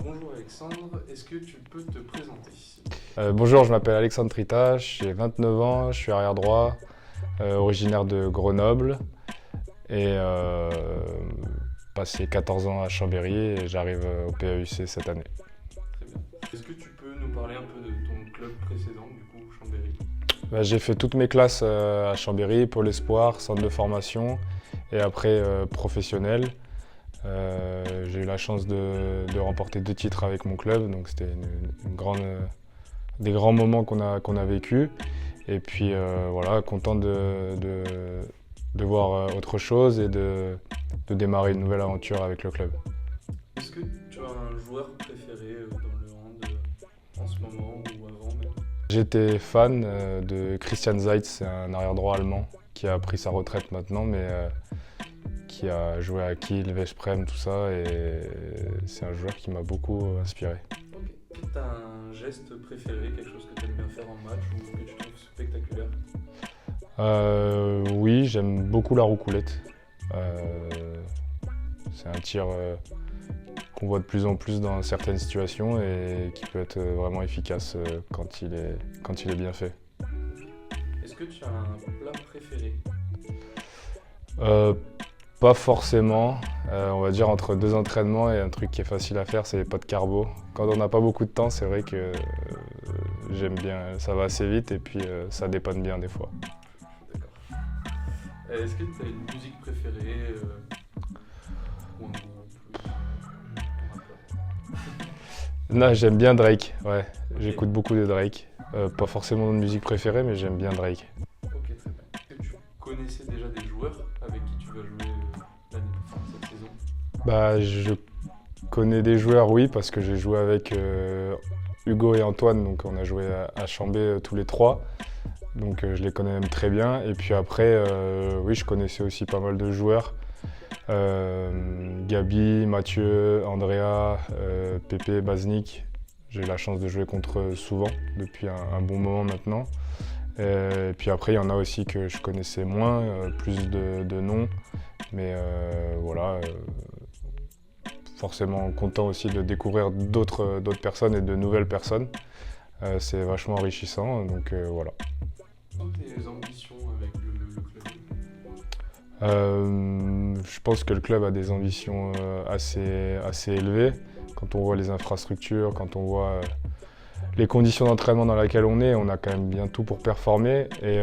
Bonjour Alexandre, est-ce que tu peux te présenter? Bonjour, je m'appelle Alexandre Trita, j'ai 29 ans, je suis arrière droit, originaire de Grenoble et passé 14 ans à Chambéry et j'arrive au PAUC cette année. Très bien. Est-ce que tu peux nous parler un peu de ton club précédent, du coup, Chambéry? J'ai fait toutes mes classes à Chambéry, Pôle Espoir, centre de formation et après professionnel. J'ai eu la chance de remporter 2 titres avec mon club, donc c'était des grands moments qu'on a vécu. Et puis voilà, content de voir autre chose et de démarrer une nouvelle aventure avec le club. Est-ce que tu as un joueur préféré dans le hand en ce moment ou avant même? J'étais fan de Christian Zeitz, c'est un arrière-droit allemand qui a pris sa retraite maintenant, mais qui a joué à Kiel, Veszprém, tout ça, et c'est un joueur qui m'a beaucoup inspiré. Ok. Est-ce que tu as un geste préféré, quelque chose que tu aimes bien faire en match ou que tu trouves spectaculaire? Oui, j'aime beaucoup la roucoulette. C'est un tir qu'on voit de plus en plus dans certaines situations et qui peut être vraiment efficace quand il est bien fait. Est-ce que tu as un plat préféré? Euh, Pas forcément. On va dire entre 2 entraînements et un truc qui est facile à faire, c'est les pâtes carbo. Quand on n'a pas beaucoup de temps, c'est vrai que j'aime bien, ça va assez vite et puis ça dépanne bien des fois. D'accord. Est-ce que tu as une musique préférée ou un groupe? Un rappeur? Non, j'aime bien Drake, ouais. J'écoute beaucoup de Drake. Pas forcément de musique préférée, mais j'aime bien Drake. Ok, très bien. Est-ce que tu connaissais déjà des joueurs avec qui tu vas jouer cette saison? Je connais des joueurs, oui, parce que j'ai joué avec Hugo et Antoine, donc on a joué à Chambé tous les 3. Donc je les connais même très bien. Et puis après, oui, je connaissais aussi pas mal de joueurs. Gabi, Mathieu, Andrea, Pépé, Baznik. J'ai eu la chance de jouer contre eux souvent, depuis un bon moment maintenant. Et puis après, il y en a aussi que je connaissais moins, plus de noms. Mais voilà, forcément content aussi de découvrir d'autres personnes et de nouvelles personnes. C'est vachement enrichissant, donc voilà. Quelles sont tes ambitions avec le club? Je pense que le club a des ambitions assez élevées. Quand on voit les infrastructures, quand on voit les conditions d'entraînement dans lesquelles on a quand même bien tout pour performer. Et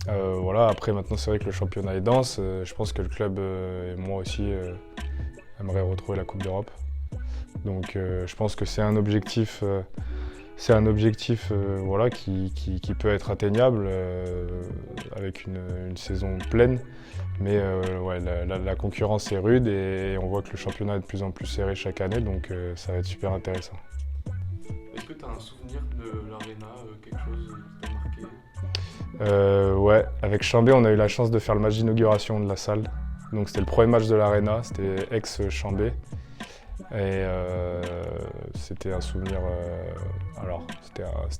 voilà, après maintenant c'est vrai que le championnat est dense. Je pense que le club et moi aussi aimerait retrouver la Coupe d'Europe. Donc je pense que c'est un objectif. Voilà, qui peut être atteignable avec une saison pleine. Mais ouais, la concurrence est rude et on voit que le championnat est de plus en plus serré chaque année, donc ça va être super intéressant. Est-ce que tu as un souvenir de l'Arena, quelque chose qui t'a marqué? Ouais, avec Chambé, on a eu la chance de faire le match d'inauguration de la salle. Donc c'était le premier match de l'Arena, c'était ex-Chambé. Et c'était un souvenir.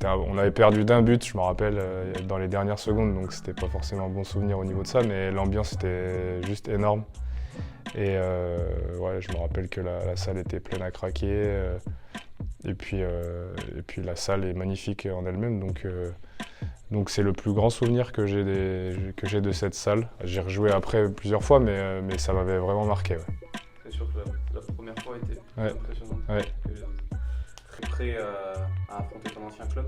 On avait perdu d'1 but, je me rappelle, dans les dernières secondes, donc c'était pas forcément un bon souvenir au niveau de ça, mais l'ambiance était juste énorme. Et ouais, je me rappelle que la salle était pleine à craquer. Et puis la salle est magnifique en elle-même, donc c'est le plus grand souvenir que j'ai de cette salle. J'ai rejoué après plusieurs fois, mais ça m'avait vraiment marqué. Ouais. C'est sûr que la première fois était Ouais. impressionnante. Ouais. Très prêt à affronter ton ancien club?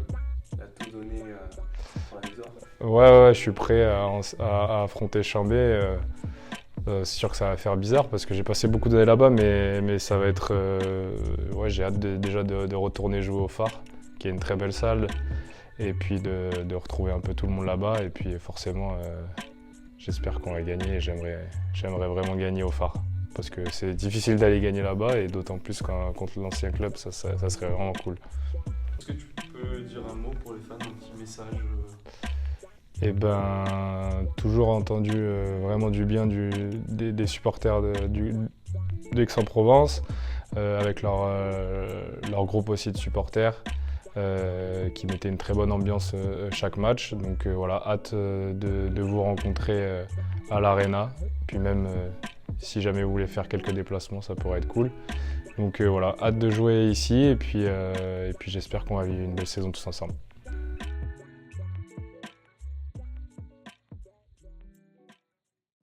À tout donner pour la victoire? Ouais, je suis prêt à affronter Chambé. C'est sûr que ça va faire bizarre parce que j'ai passé beaucoup d'années là-bas, mais ça va être. Ouais, j'ai hâte déjà de retourner jouer au Phare, qui est une très belle salle, et puis de retrouver un peu tout le monde là-bas. Et puis forcément, j'espère qu'on va gagner. J'aimerais vraiment gagner au Phare parce que c'est difficile d'aller gagner là-bas et d'autant plus contre l'ancien club, ça serait vraiment cool. Est-ce que tu peux dire un mot pour les fans, un petit message? Eh ben, toujours entendu vraiment du bien des supporters d'Aix-en-Provence, avec leur groupe aussi de supporters, qui mettaient une très bonne ambiance chaque match. Donc voilà, hâte de vous rencontrer à l'Arena. Puis même si jamais vous voulez faire quelques déplacements, ça pourrait être cool. Donc voilà, hâte de jouer ici et puis j'espère qu'on va vivre une belle saison tous ensemble.